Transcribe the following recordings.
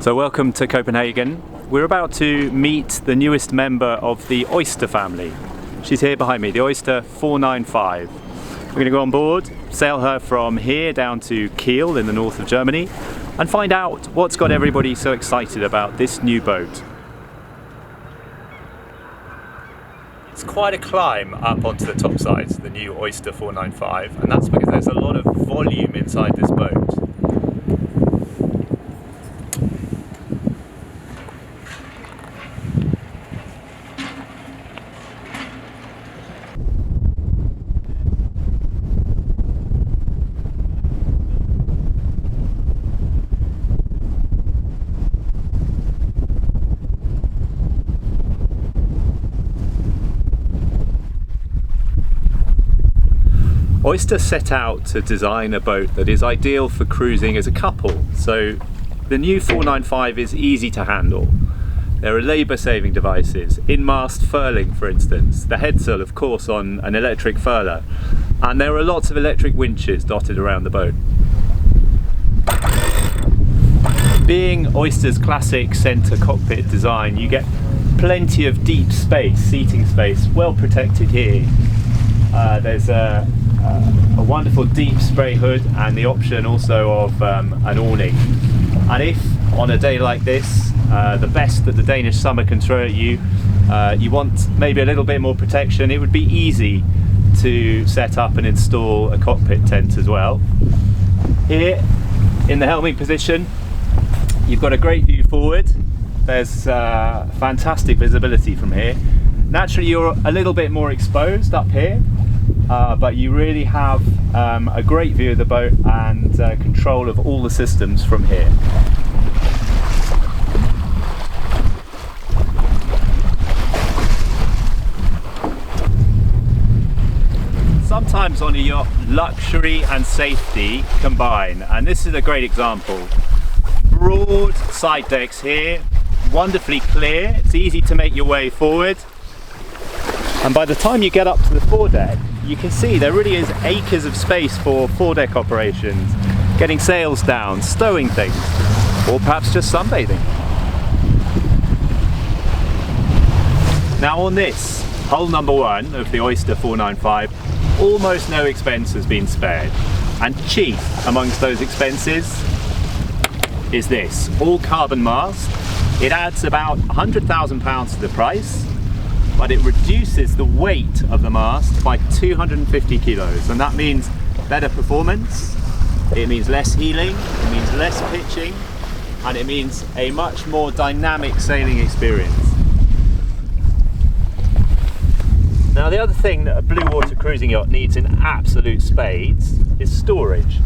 So welcome to Copenhagen. We're about to meet the newest member of the Oyster family. She's here behind me, the Oyster 495. We're going to go on board, sail her from here down to Kiel in the north of Germany, and find out what's got everybody so excited about this new boat. It's quite a climb up onto the top sides, the new Oyster 495, and that's because there's a lot of volume inside this boat. Oyster set out to design a boat that is ideal for cruising as a couple, so the new 495 is easy to handle. There are labour-saving devices, in-mast furling for instance, the headsail of course on an electric furler, and there are lots of electric winches dotted around the boat. Being Oyster's classic centre cockpit design, you get plenty of deep space, seating space, well protected here. There's a wonderful deep spray hood and the option also of an awning. And if on a day like this, the best that the Danish summer can throw at you, you want maybe a little bit more protection, it would be easy to set up and install a cockpit tent as well. Here in the helming position, you've got a great view forward. There's fantastic visibility from here. Naturally you're a little bit more exposed up here, but you really have a great view of the boat and control of all the systems from here. Sometimes on a yacht, luxury and safety combine, and this is a great example. Broad side decks here, wonderfully clear, it's easy to make your way forward. And by the time you get up to the foredeck, you can see there really is acres of space for foredeck operations, getting sails down, stowing things, or perhaps just sunbathing. Now on this, hull number one of the Oyster 495, almost no expense has been spared. And chief amongst those expenses is this, all carbon mast. It adds about £100,000 to the price, but it reduces the weight of the mast by 250 kilos, and that means better performance, it means less heeling, it means less pitching, and it means a much more dynamic sailing experience. Now the other thing that a blue water cruising yacht needs in absolute spades is storage,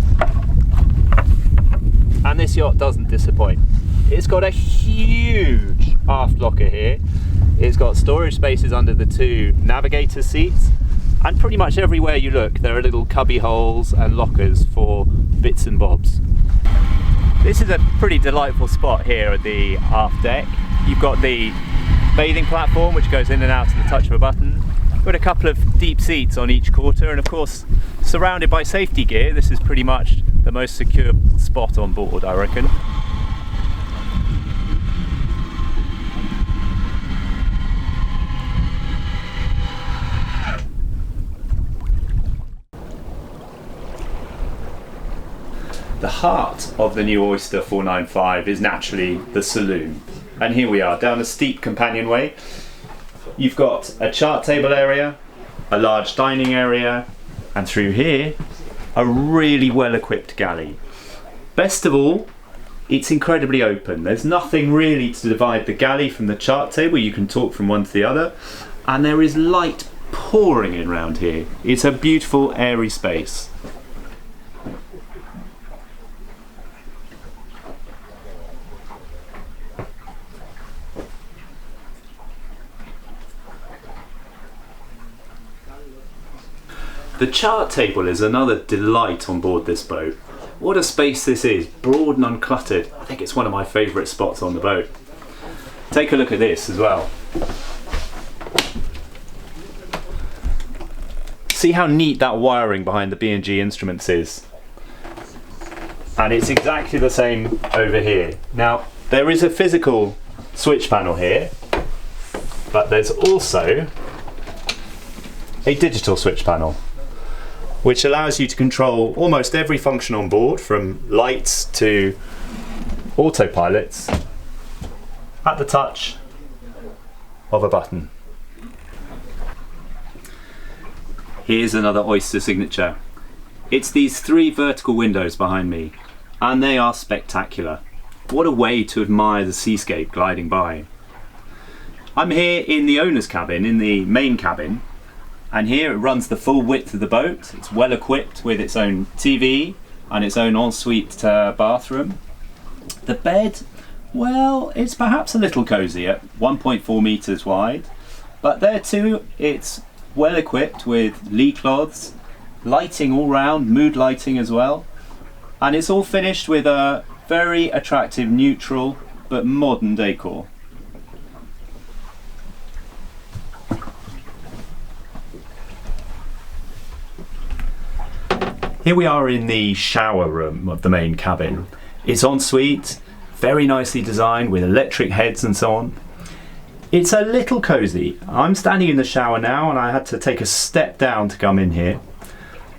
and this yacht doesn't disappoint. It's got a huge aft locker here. It's got storage spaces under the two navigator seats, and pretty much everywhere you look there are little cubby holes and lockers for bits and bobs. This is a pretty delightful spot here at the aft deck. You've got the bathing platform which goes in and out at the touch of a button. You've got a couple of deep seats on each quarter, and of course surrounded by safety gear. This is pretty much the most secure spot on board, I reckon. The heart of the new Oyster 495 is naturally the saloon. And here we are, down a steep companionway. You've got a chart table area, a large dining area, and through here, a really well-equipped galley. Best of all, it's incredibly open. There's nothing really to divide the galley from the chart table. You can talk from one to the other, and there is light pouring in around here. It's a beautiful, airy space. The chart table is another delight on board this boat. What a space this is, broad and uncluttered. I think it's one of my favourite spots on the boat. Take a look at this as well. See how neat that wiring behind the B&G instruments is. And it's exactly the same over here. Now, There is a physical switch panel here, but there's also a digital switch panel, which allows you to control almost every function on board, from lights to autopilots, at the touch of a button. Here's another Oyster signature. It's these 3 vertical windows behind me, and they are spectacular. What a way to admire the seascape gliding by. I'm here in the owner's cabin, in the main cabin, and here it runs the full width of the boat. It's well equipped with its own TV and its own ensuite bathroom. The bed, well, it's perhaps a little cosy at 1.4 meters wide, but there too it's well equipped with lee cloths, lighting all round, mood lighting as well, and it's all finished with a very attractive neutral but modern decor. Here we are in the shower room of the main cabin. It's ensuite, very nicely designed with electric heads and so on. It's a little cosy. I'm standing in the shower now and I had to take a step down to come in here.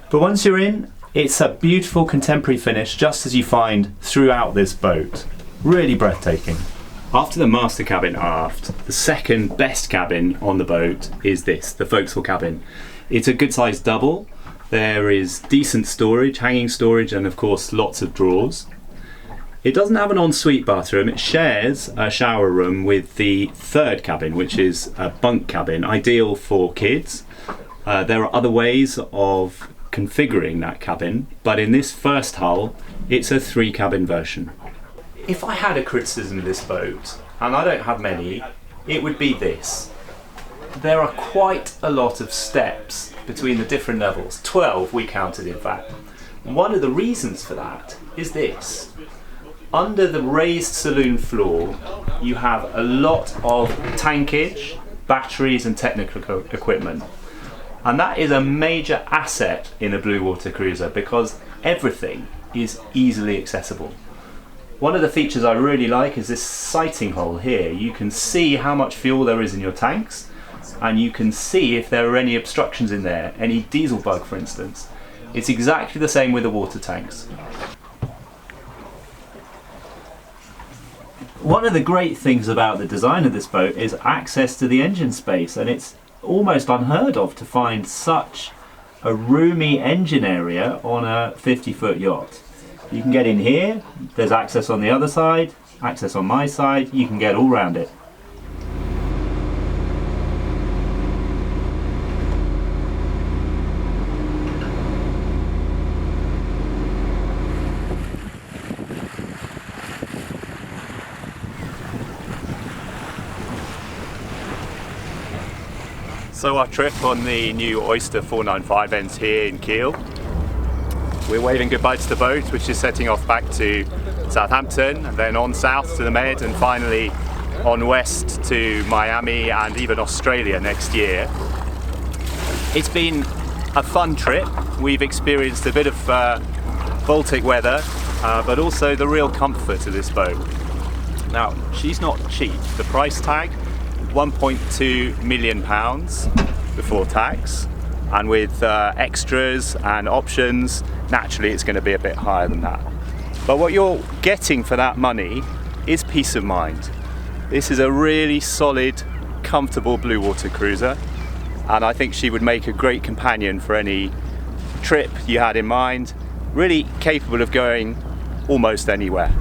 But once you're in, it's a beautiful contemporary finish, just as you find throughout this boat. Really breathtaking. After the master cabin aft, the second best cabin on the boat is this, the forecastle cabin. It's a good sized double. There is decent storage, hanging storage, and of course lots of drawers. It doesn't have an ensuite bathroom. It shares a shower room with the third cabin, which is a bunk cabin, ideal for kids. There are other ways of configuring that cabin, but in this first hull, it's a 3 cabin version. If I had a criticism of this boat, and I don't have many, it would be this. There are quite a lot of steps between the different levels, 12 we counted in fact. And one of the reasons for that is this. Under the raised saloon floor, you have a lot of tankage, batteries and technical equipment. And that is a major asset in a blue water cruiser because everything is easily accessible. One of the features I really like is this sighting hole here. You can see how much fuel there is in your tanks, and you can see if there are any obstructions in there, any diesel bug for instance. It's exactly the same with the water tanks. One of the great things about the design of this boat is access to the engine space, and it's almost unheard of to find such a roomy engine area on a 50-foot yacht. You can get in here, there's access on the other side, access on my side, you can get all around it. So our trip on the new Oyster 495 ends here in Kiel. We're waving goodbye to the boat, which is setting off back to Southampton, and then on south to the Med, and finally on west to Miami and even Australia next year. It's been a fun trip. We've experienced a bit of Baltic weather, but also the real comfort of this boat. Now, she's not cheap. The price tag, £1.2 million before tax, and with extras and options, naturally it's going to be a bit higher than that. But what you're getting for that money is peace of mind. This is a really solid, comfortable blue water cruiser, and I think she would make a great companion for any trip you had in mind, really capable of going almost anywhere.